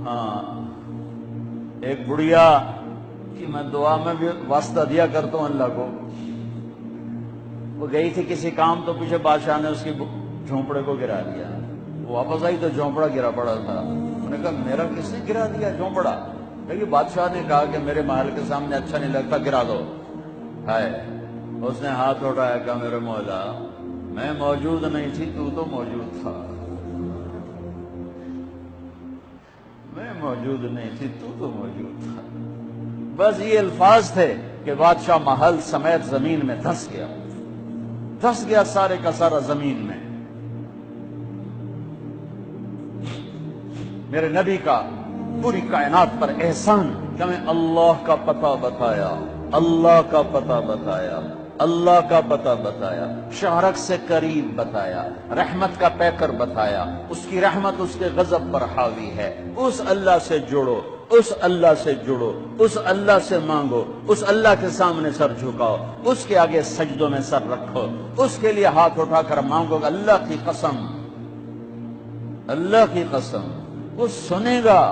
ہاں ایک بڑھیا کہ میں دعا میں بھی واسطہ دیا کرتا ہوں اللہ کو، وہ گئی تھی کسی کام تو پیچھے بادشاہ نے اس کی جھونپڑے کو گرا دیا، وہ واپس آئی تو جھونپڑا گرا پڑا تھا۔ انہوں نے کہا میرا کس نے گرا دیا جھونپڑا؟ لیکن بادشاہ نے کہا کہ میرے محل کے سامنے اچھا نہیں لگتا، گرا دو۔ ہائے، اس نے ہاتھ اٹھایا، کہا میرے مولا میں موجود نہیں تھی، تو موجود تھا، میں موجود نہیں تھی، تو موجود تھا۔ بس یہ الفاظ تھے کہ بادشاہ محل سمیت زمین میں دھس گیا سارے کا سارا زمین میں۔ میرے نبی کا پوری کائنات پر احسان کہ ہمیں اللہ کا پتہ بتایا، اللہ کا پتہ بتایا، اللہ کا پتہ بتایا، شہرک سے قریب بتایا، رحمت کا پیکر بتایا، اس کی رحمت اس کے غضب پر حاوی ہے، اس اللہ سے جڑو، اس اللہ سے جڑو، اس اللہ سے مانگو، اس اللہ کے سامنے سر جھکاؤ، اس کے آگے سجدوں میں سر رکھو، اس کے لیے ہاتھ اٹھا کر مانگو۔ اللہ کی قسم، اللہ کی قسم وہ سنے گا،